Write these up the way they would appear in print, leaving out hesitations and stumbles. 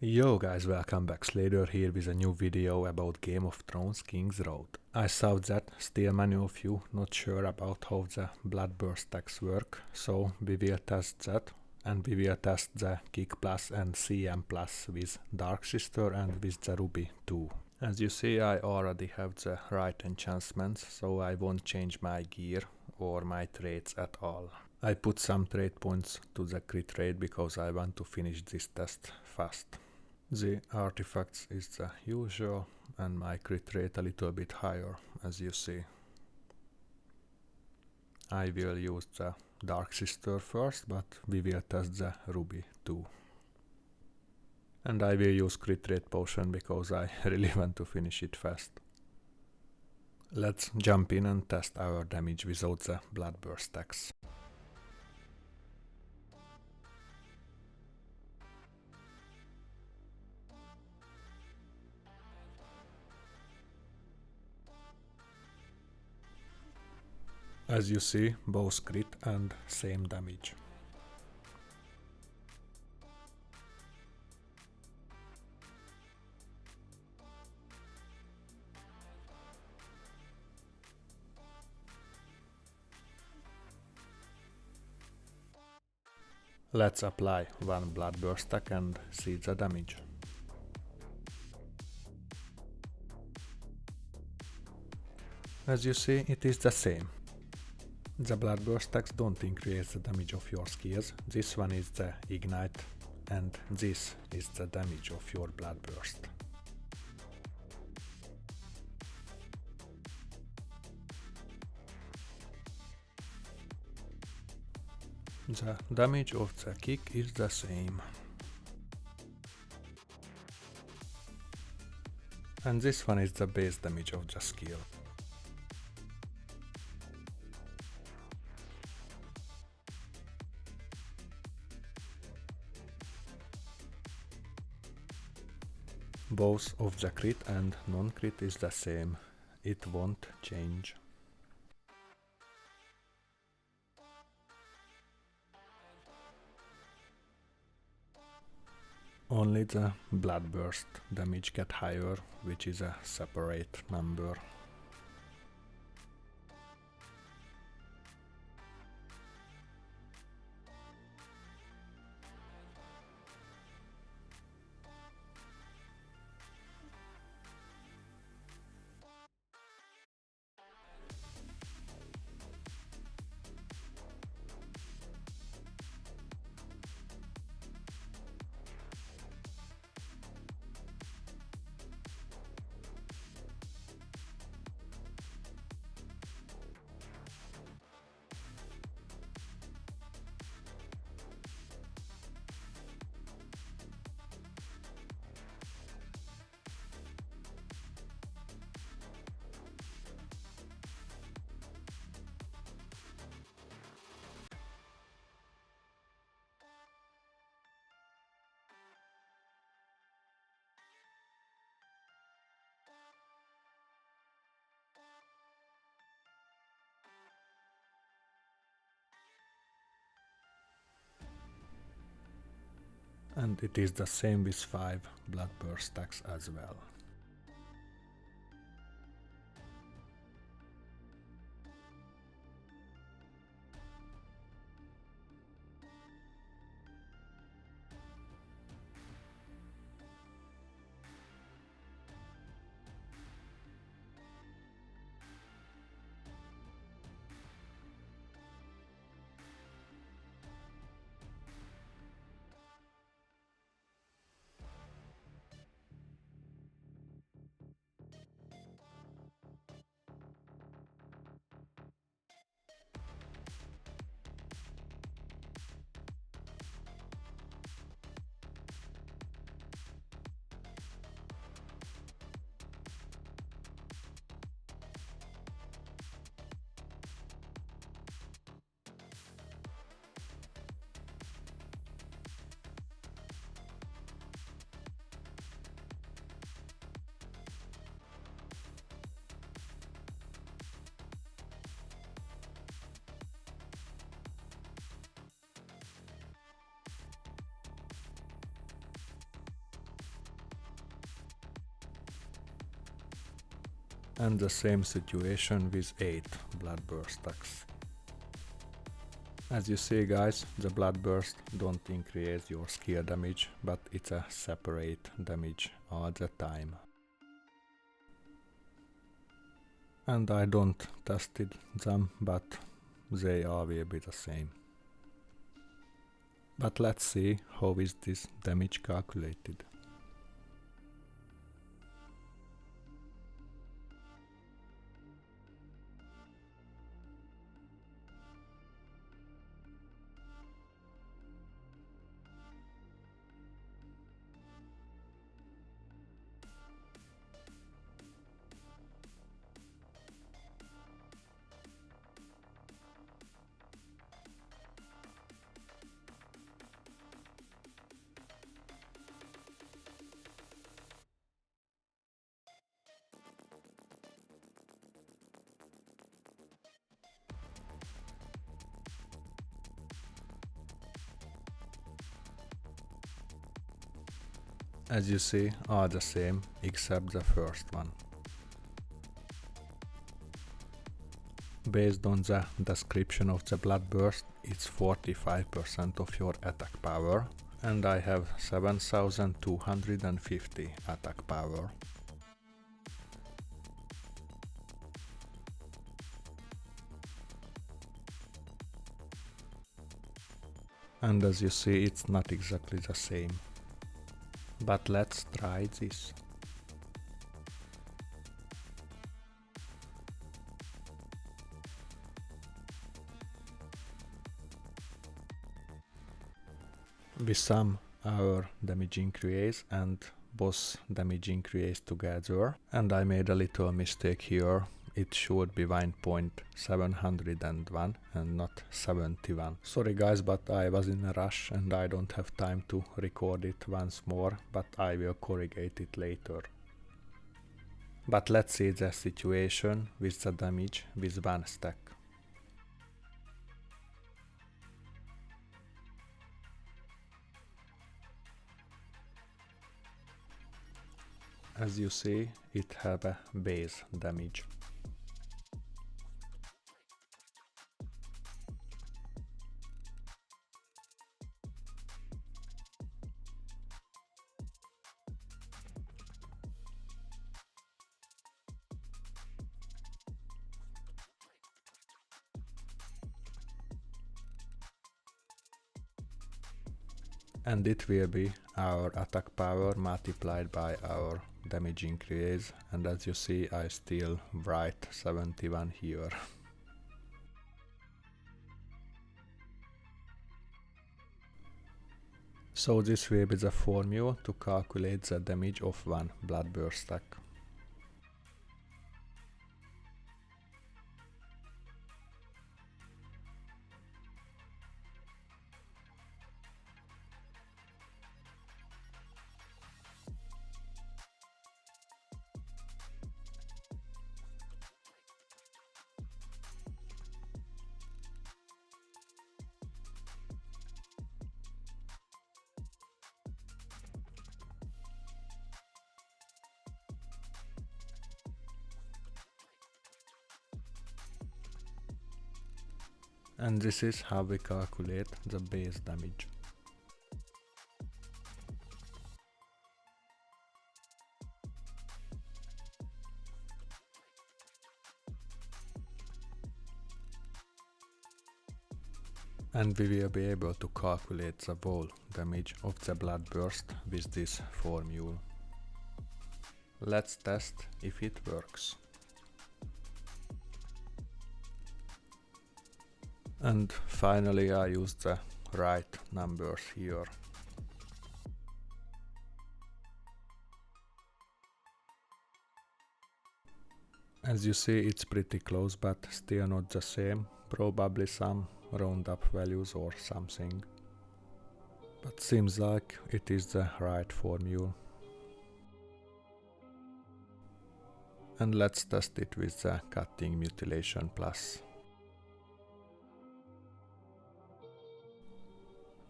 Yo guys, welcome back. Slater here with a new video about Game of Thrones Kingsroad. I saw that still many of you not sure about how the BloodBurst stacks work, so we will test that, and we will test the Kick Plus and CM Plus with Dark Sister and with the Rhuby too. As you see, I already have the right enchantments, so I won't change my gear or my traits at all. I put some trait points to the crit rate because I want to finish this test fast. The artifacts is the usual and my crit rate a little bit higher, as you see. I will use the Dark Sister first, but we will test the Rhuby too. And I will use crit rate potion because I really want to finish it fast. Let's jump in and test our damage without the BloodBurst stacks. As you see, both crit and same damage. Let's apply one BloodBurst stack and see the damage. As you see, it is the same. The BloodBurst stacks don't increase the damage of your skills. This one is the Ignite and this is the damage of your BloodBurst. The damage of the kick is the same. And this one is the base damage of the skill. Both of the crit and non-crit is the same. It won't change. Only the BloodBurst damage get higher, which is a separate number. And it is the same with 5 BloodBurst stacks as well. And the same situation with 8 BloodBurst stacks. As you see guys, the BloodBurst don't increase your skill damage, but it's a separate damage all the time. And I don't tested them, but they all will be the same. But let's see how is this damage calculated. As you see, all the same except the first one. Based on the description of the BloodBurst, it's 45% of your attack power, and I have 7250 attack power. And as you see, it's not exactly the same. But let's try this. We sum our damage increase and boss damage increase together, and I made a little mistake here. It should be 1.701 and not 71. Sorry guys, but I was in a rush and I don't have time to record it once more, but I will corrigate it later. But let's see the situation with the damage with one stack. As you see, it have a base damage. And it will be our attack power multiplied by our damage increase, and as you see I still write 71 here. So this will be the formula to calculate the damage of one BloodBurst stack. And this is how we calculate the base damage. And we will be able to calculate the whole damage of the BloodBurst with this formula. Let's test if it works. And finally I used the right numbers here. As you see, it's pretty close, but still not the same. Probably some round up values or something. But seems like it is the right formula. And let's test it with the Cutting Mutilation Plus.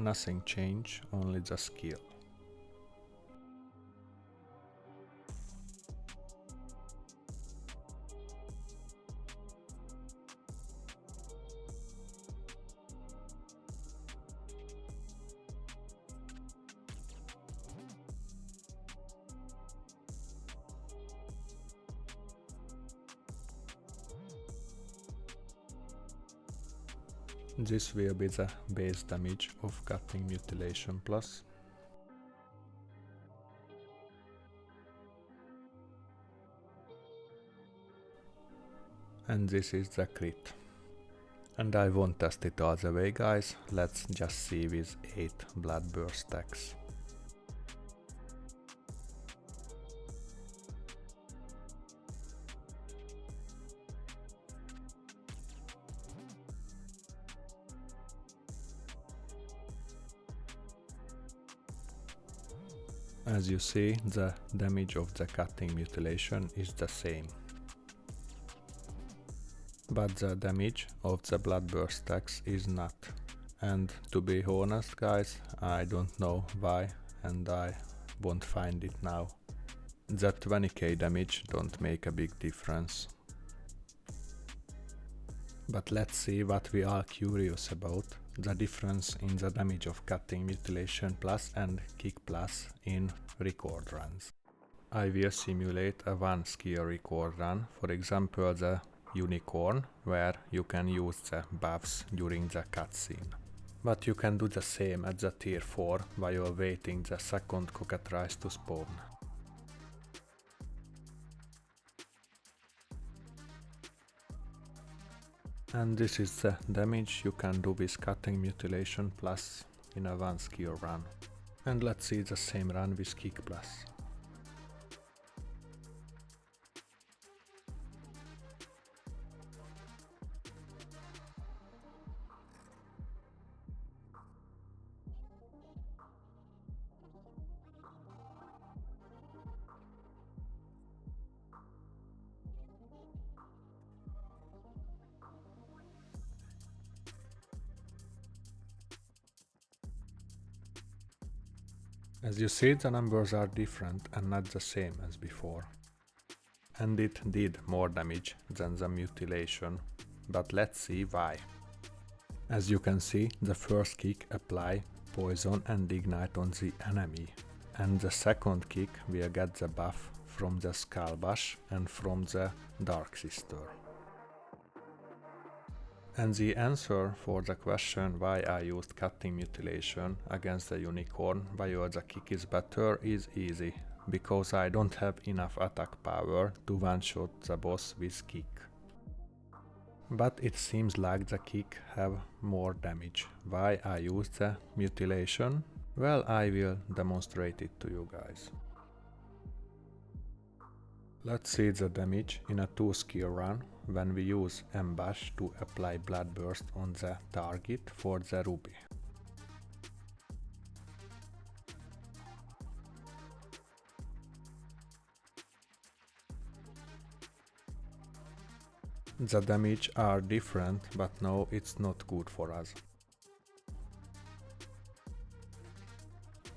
Nothing changed, only the skill. This will be the base damage of Cutting Mutilation Plus. And this is the crit. And I won't test it all the way, guys, let's just see with 8 BloodBurst stacks. As you see, the damage of the Cutting Mutilation is the same. But the damage of the BloodBurst stacks is not. And to be honest, guys, I don't know why, and I won't find it now. The 20k damage don't make a big difference. But let's see what we are curious about, the difference in the damage of Cutting Mutilation Plus and Kick Plus in record runs. I will simulate a one skill record run, for example the Unicorn, where you can use the buffs during the cutscene. But you can do the same at the tier 4 while waiting the second cockatrice to spawn. And this is the damage you can do with Cutting Mutilation Plus in a one skill run. And let's see the same run with Kick Plus. As you see, the numbers are different and not the same as before. And it did more damage than the mutilation, but let's see why. As you can see, the first kick apply poison and ignite on the enemy, and the second kick will get the buff from the Skull Bash and from the Dark Sister. And the answer for the question why I used Cutting Mutilation against the Unicorn while the kick is better is easy, because I don't have enough attack power to one-shot the boss with kick. But it seems like the kick have more damage. Why I used the mutilation? Well, I will demonstrate it to you guys. Let's see the damage in a 2 skill run when we use Ambush to apply BloodBurst on the target for the Rhuby. The damage are different, but no, it's not good for us.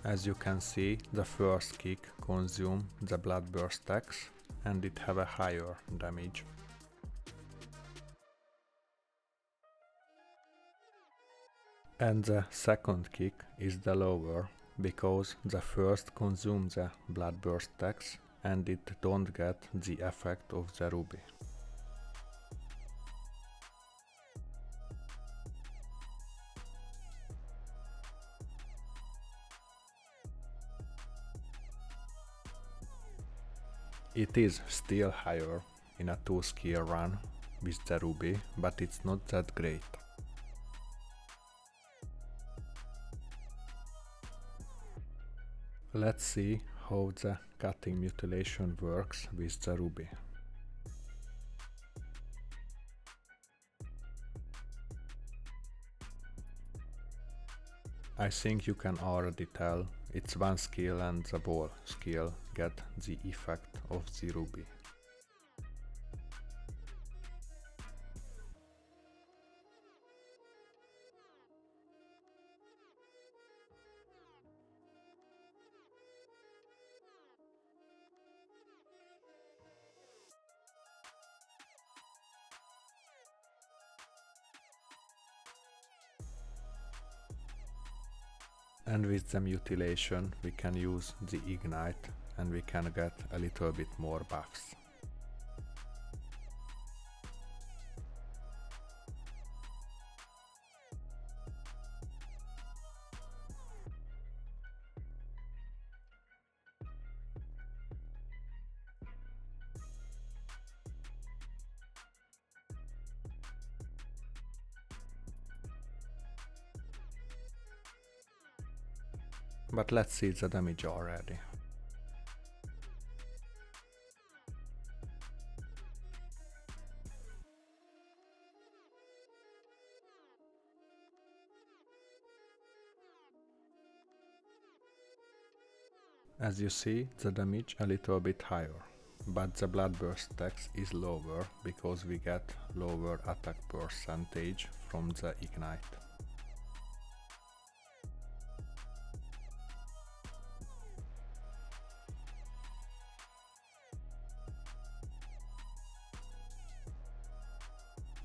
As you can see, the first kick consumes the BloodBurst stacks and it have a higher damage. And the second kick is the lower, because the first consumes the BloodBurst stacks and it don't get the effect of the Rhuby. It is still higher in a 2 skill run with the Rhuby, but it's not that great. Let's see how the Cutting Mutilation works with the Rhuby. I think you can already tell it's one skill and the ball skill get the effect of the Rhuby. And with the mutilation we can use the ignite and we can get a little bit more buffs. But let's see the damage already. As you see, the damage a little bit higher, but the BloodBurst tax is lower because we get lower attack percentage from the ignite.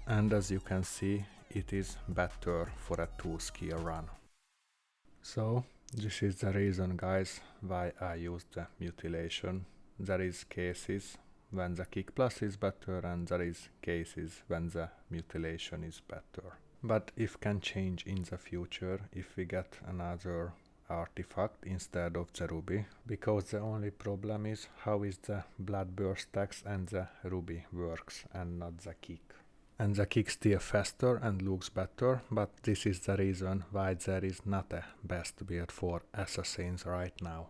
And as you can see, it is better for a 2-skill run. So this is the reason, guys, why I used the mutilation. There is cases when the kick plus is better and there is cases when the mutilation is better. But if can change in the future if we get another artifact instead of the Rhuby, because the only problem is how is the BloodBurst tax and the Rhuby works and not the kick. And the kick still faster and looks better, but this is the reason why there is not a best build for assassins right now.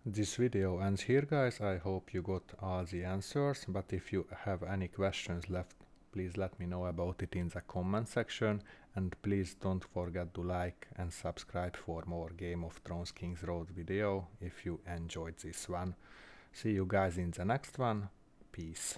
This video ends here, guys. I hope you got all the answers, but if you have any questions left, please let me know about it in the comment section, and please don't forget to like and subscribe for more Game of Thrones Kingsroad video if you enjoyed this one. See you guys in the next one. Peace.